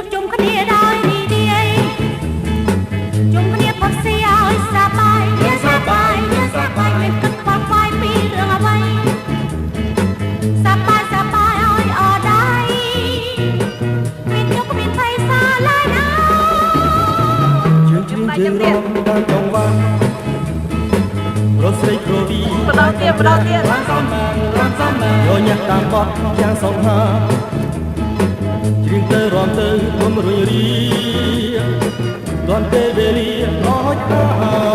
បជុំគ្នាដោយរីករាយជុំគ្នាផុតសៀឲ្យសប្បាយមានសប្បាយមានសប្បាយមានគិតខ្វល់ខ្វាយពីរឿងអ្វីសប្បាយសប្បាយឲ្យអរដៃមានទុកមានភ័យសាឡាយណាយើងរំដើរចង់វ៉ារត់ស្រីគ្រោវីម្ដងទៀតរំសំណាងយកញ៉ាក់តាមបត់យ៉ាងសងហាជ្រៀងទៅរំទៅគុំរុញរីទាន់ពេលវេលាអស់ហើយ